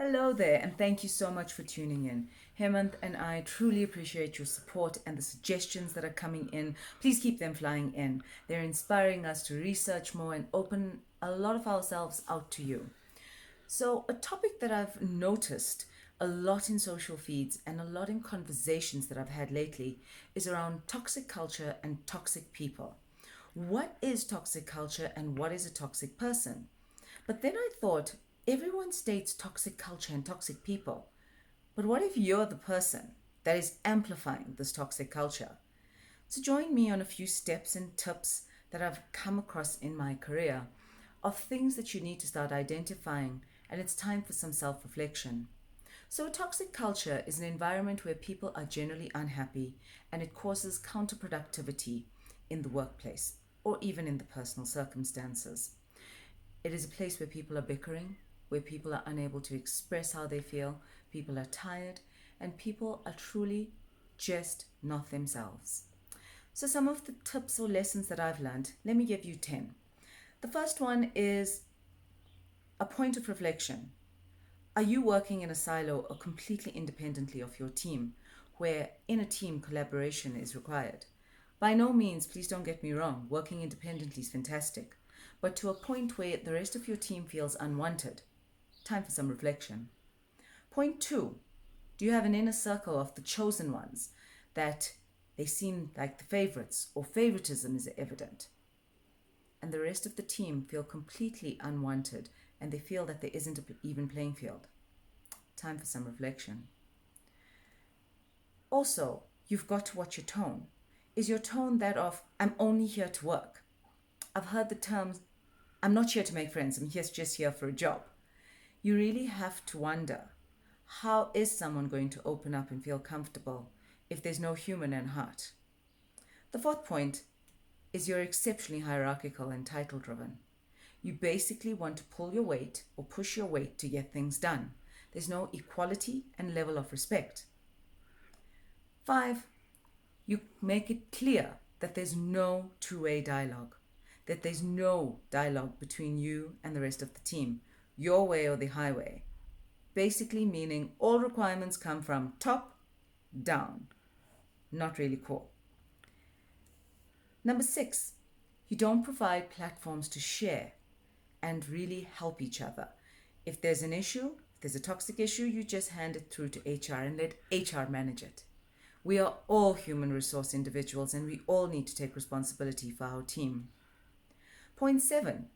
Hello there, and thank you so much for tuning in. Hemant and I truly appreciate your support and the suggestions that are coming in. Please keep them flying in. They're inspiring us to research more and open a lot of ourselves out to you. So, a topic that I've noticed a lot in social feeds and a lot in conversations that I've had lately is around toxic culture and toxic people. What is toxic culture and what is a toxic person? But then I thought everyone states toxic culture and toxic people. But what if you're the person that is amplifying this toxic culture? So join me on a few steps and tips that I've come across in my career of things that you need to start identifying, and it's time for some self reflection. So, a toxic culture is an environment where people are generally unhappy and it causes counterproductivity in the workplace or even in the personal circumstances. It is a place where people are bickering, where people are unable to express how they feel, people are tired, and people are truly just not themselves. So, some of the tips or lessons that I've learned, let me give you 10. The first one is a point of reflection. Are you working in a silo or completely independently of your team, where in a team collaboration is required? By no means, please don't get me wrong, working independently is fantastic, but to a point where the rest of your team feels unwanted. Time for some reflection. Point two, do you have an inner circle of the chosen ones that they seem like the favorites or favoritism is evident? And the rest of the team feel completely unwanted and they feel that there isn't an even playing field. Time for some reflection. Also, you've got to watch your tone. Is your tone that of, I'm only here to work? I've heard the terms, I'm not here to make friends, I'm just here for a job. You really have to wonder, how is someone going to open up and feel comfortable if there's no human and heart? The fourth point is you're exceptionally hierarchical and title driven. You basically want to pull your weight or push your weight to get things done. There's no equality and level of respect. 5, you make it clear that there's no two-way dialogue, that there's no dialogue between you and the rest of the team, your way or the highway. Basically meaning all requirements come from top down. Not really cool. Number 6, you don't provide platforms to share and really help each other. If there's an issue, if there's a toxic issue, you just hand it through to HR and let HR manage it. We are all human resource individuals and we all need to take responsibility for our team. Point 7,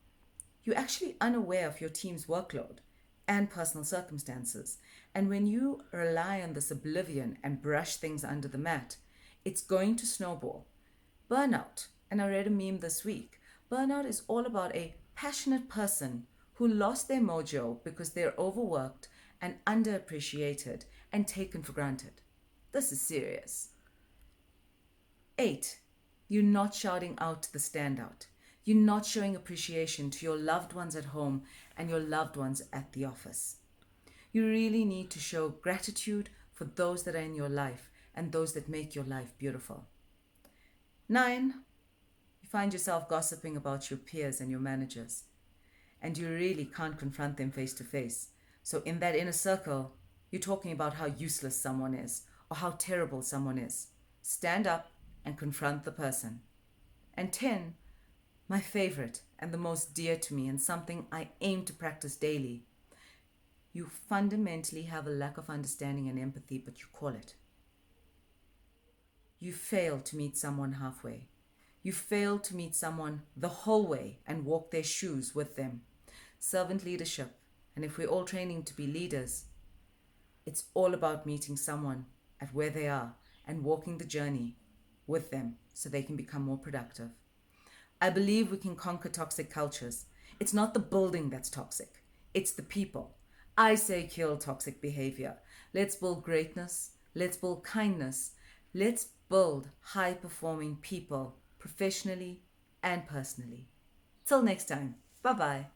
you're actually unaware of your team's workload and personal circumstances. And when you rely on this oblivion and brush things under the mat, it's going to snowball. Burnout, and I read a meme this week, burnout is all about a passionate person who lost their mojo because they're overworked and underappreciated and taken for granted. This is serious. 8, you're not shouting out to the standout. You're not showing appreciation to your loved ones at home and your loved ones at the office. You really need to show gratitude for those that are in your life and those that make your life beautiful. 9, you find yourself gossiping about your peers and your managers, and you really can't confront them face to face. So in that inner circle, you're talking about how useless someone is or how terrible someone is. Stand up and confront the person. And 10, my favorite and the most dear to me and something I aim to practice daily. You fundamentally have a lack of understanding and empathy, but you call it. You fail to meet someone halfway. You fail to meet someone the whole way and walk their shoes with them. Servant leadership, and if we're all training to be leaders, it's all about meeting someone at where they are and walking the journey with them so they can become more productive. I believe we can conquer toxic cultures. It's not the building that's toxic, it's the people. I say kill toxic behavior. Let's build greatness. Let's build kindness. Let's build high performing people professionally and personally. Till next time. Bye bye.